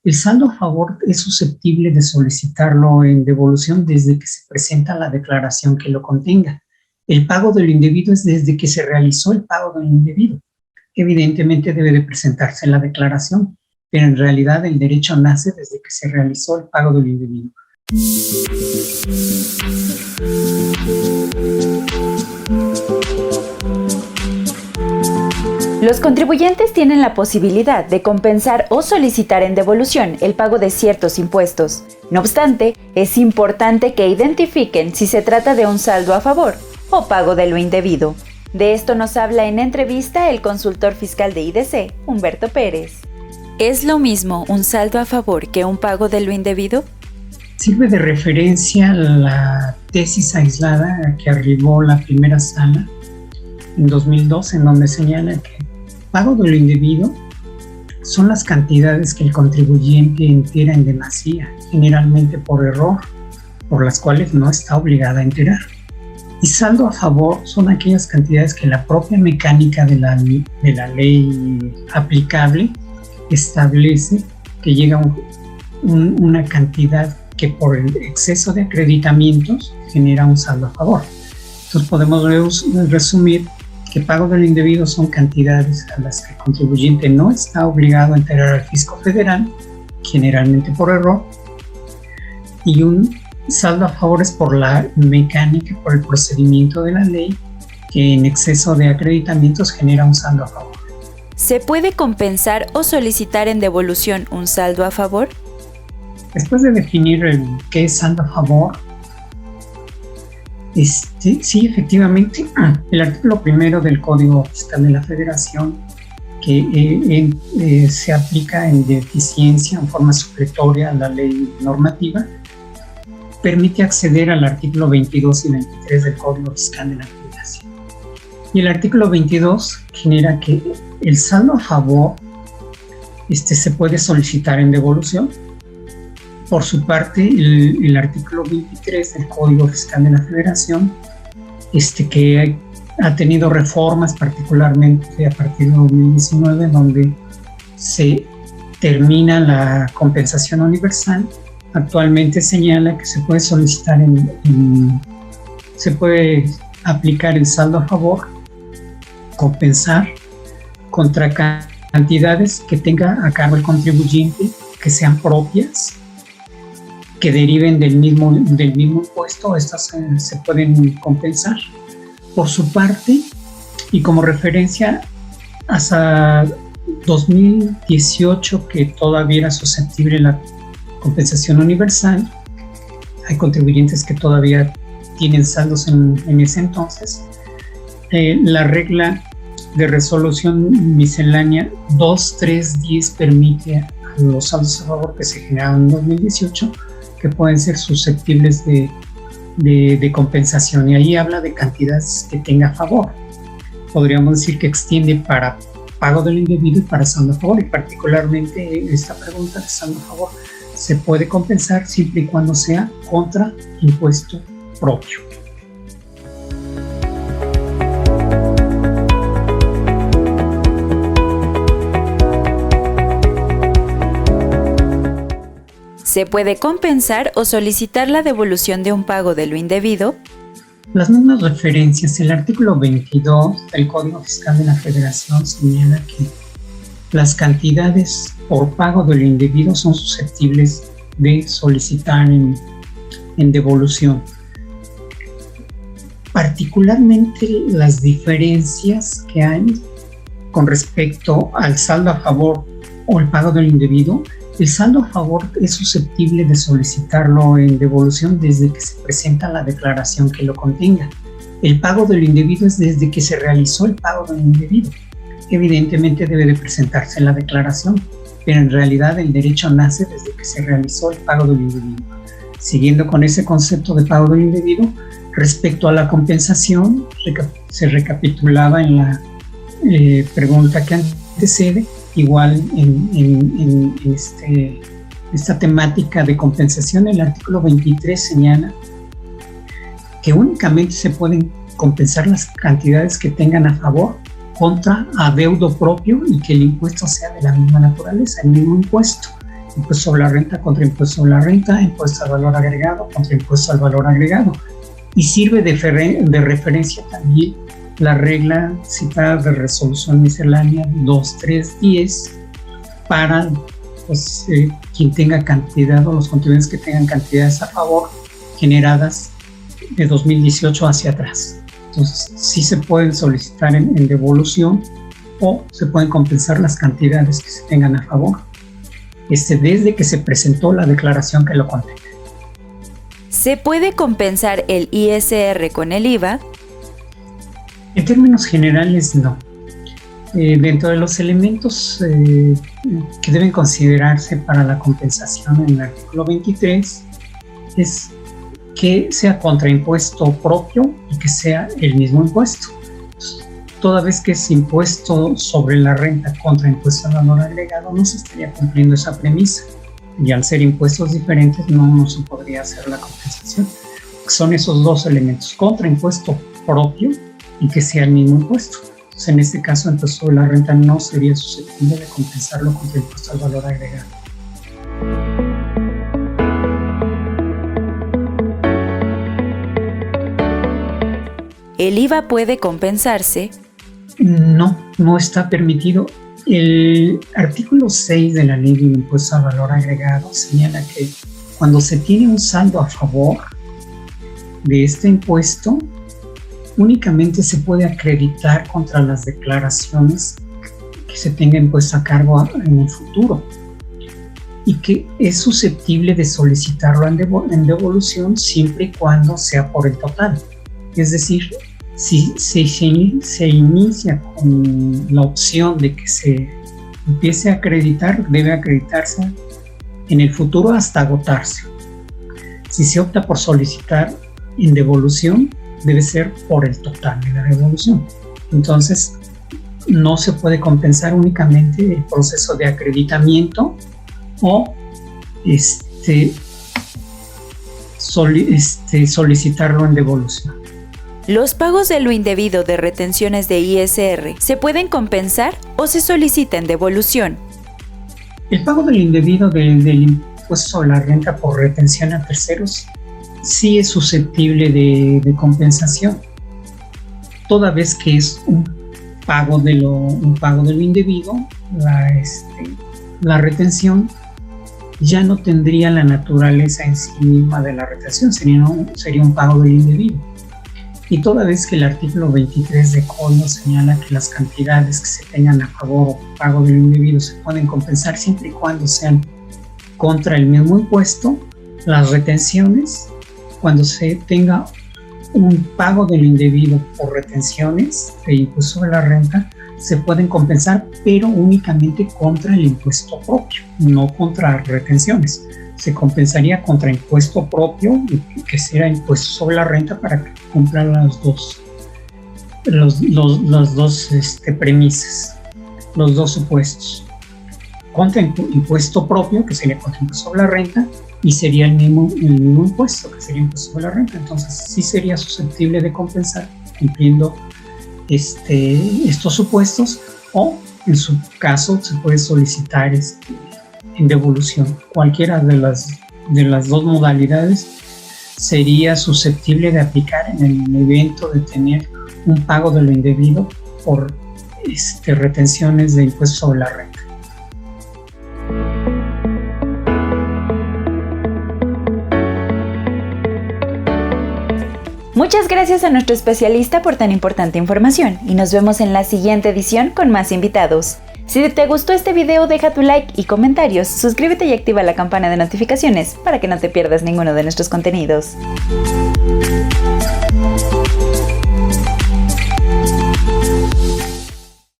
El saldo a favor es susceptible de solicitarlo en devolución desde que se presenta la declaración que lo contenga. El pago del indebido es desde que se realizó el pago del indebido. Evidentemente debe de presentarse la declaración, pero en realidad el derecho nace desde que se realizó el pago del indebido. Los contribuyentes tienen la posibilidad de compensar o solicitar en devolución el pago de ciertos impuestos. No obstante, es importante que identifiquen si se trata de un saldo a favor o pago de lo indebido. De esto nos habla en entrevista el consultor fiscal de IDC, Humberto Pérez. ¿Es lo mismo un saldo a favor que un pago de lo indebido? Sirve de referencia la tesis aislada que arribó la primera sala en 2002, en donde señala que pago de lo indebido son las cantidades que el contribuyente entera en demasía, generalmente por error, por las cuales no está obligada a enterar. Y saldo a favor son aquellas cantidades que la propia mecánica de la ley aplicable establece que llega una cantidad que por el exceso de acreditamientos genera un saldo a favor. Entonces podemos resumir que pago de lo indebido son cantidades a las que el contribuyente no está obligado a enterar al fisco federal, generalmente por error, y un saldo a favor es por la mecánica, por el procedimiento de la ley, que en exceso de acreditamientos genera un saldo a favor. ¿Se puede compensar o solicitar en devolución un saldo a favor? Después de definir qué es saldo a favor, sí, efectivamente, el artículo 1 del Código Fiscal de la Federación, que se aplica en deficiencia, en forma supletoria a la ley normativa, permite acceder al artículo 22 y 23 del Código Fiscal de la Federación. Y el artículo 22 genera que el saldo a favor se puede solicitar en devolución. Por su parte, el artículo 23 del Código Fiscal de la Federación, que ha tenido reformas particularmente a partir de 2019, donde se termina la compensación universal, actualmente señala que se puede solicitar se puede aplicar el saldo a favor, compensar contra cantidades que tenga a cargo el contribuyente, que sean propias, que deriven del mismo impuesto. Estas se pueden compensar. Por su parte, y como referencia, hasta 2018, que todavía era susceptible la compensación universal, hay contribuyentes que todavía tienen saldos en ese entonces, la regla de resolución miscelánea 2310 permite a los saldos a favor que se generaron en 2018 que pueden ser susceptibles de compensación, y ahí habla de cantidades que tenga a favor. Podríamos decir que extiende para pago del indebido y para saldo a favor, y particularmente esta pregunta de saldo a favor se puede compensar siempre y cuando sea contra impuesto propio. ¿Se puede compensar o solicitar la devolución de un pago de lo indebido? Las mismas referencias, el artículo 22 del Código Fiscal de la Federación señala que las cantidades por pago de lo indebido son susceptibles de solicitar en devolución. Particularmente las diferencias que hay con respecto al saldo a favor o el pago de lo indebido. El saldo a favor es susceptible de solicitarlo en devolución desde que se presenta la declaración que lo contenga. El pago de lo indebido es desde que se realizó el pago de lo indebido. Evidentemente debe de presentarse la declaración, pero en realidad el derecho nace desde que se realizó el pago de lo indebido. Siguiendo con ese concepto de pago de lo indebido, respecto a la compensación, se recapitulaba en la pregunta que antecede. Igual en esta temática de compensación, el artículo 23 señala que únicamente se pueden compensar las cantidades que tengan a favor contra adeudo propio y que el impuesto sea de la misma naturaleza, el mismo impuesto. impuesto sobre la renta contra impuesto sobre la renta, impuesto al valor agregado contra impuesto al valor agregado. Y sirve de referencia también la regla citada de resolución miscelánea 2310 para quien tenga cantidad o los contribuyentes que tengan cantidades a favor generadas de 2018 hacia atrás. Entonces, sí se pueden solicitar en devolución o se pueden compensar las cantidades que se tengan a favor, desde que se presentó la declaración que lo contenga. ¿Se puede compensar el ISR con el IVA? En términos generales, no. Dentro de los elementos que deben considerarse para la compensación en el artículo 23 es que sea contraimpuesto propio y que sea el mismo impuesto. Toda vez que es impuesto sobre la renta contra impuesto al valor agregado, no se estaría cumpliendo esa premisa. Y al ser impuestos diferentes, no se podría hacer la compensación. Son esos dos elementos, contraimpuesto propio y que sea el mismo impuesto. Entonces, en este caso, el impuesto sobre la renta no sería susceptible de compensarlo contra el impuesto al valor agregado. ¿El IVA puede compensarse? No está permitido. El artículo 6 de la ley del impuesto al valor agregado señala que cuando se tiene un saldo a favor de este impuesto, únicamente se puede acreditar contra las declaraciones que se tenga impuesto a cargo en el futuro y que es susceptible de solicitarlo en devolución siempre y cuando sea por el total. Es decir, si se inicia con la opción de que se empiece a acreditar, debe acreditarse en el futuro hasta agotarse. Si se opta por solicitar en devolución, debe ser por el total de la devolución. Entonces, no se puede compensar únicamente el proceso de acreditamiento o solicitarlo en devolución. ¿Los pagos de lo indebido de retenciones de ISR se pueden compensar o se solicita en devolución? El pago de lo indebido del impuesto sobre la renta por retención a terceros sí es susceptible de compensación, toda vez que es un pago de lo indebido. La retención ya no tendría la naturaleza en sí misma de la retención, sería un pago del indebido. Y toda vez que el artículo 23 de Código señala que las cantidades que se tengan a favor o pago del indebido se pueden compensar siempre y cuando sean contra el mismo impuesto, las retenciones, cuando se tenga un pago del indebido por retenciones de impuesto sobre la renta, se pueden compensar, pero únicamente contra el impuesto propio, no contra retenciones. Se compensaría contra impuesto propio, que será impuesto sobre la renta, para que cumplan las dos premisas, los dos supuestos. Contra impuesto propio, que sería contra impuesto sobre la renta, y sería el mismo impuesto, que sería impuesto sobre la renta. Entonces sí sería susceptible de compensar cumpliendo estos supuestos, o en su caso se puede solicitar en devolución. Cualquiera de las dos modalidades sería susceptible de aplicar en el evento de tener un pago de lo indebido por retenciones de impuestos sobre la renta. Muchas gracias a nuestro especialista por tan importante información y nos vemos en la siguiente edición con más invitados. Si te gustó este video, deja tu like y comentarios, suscríbete y activa la campana de notificaciones para que no te pierdas ninguno de nuestros contenidos.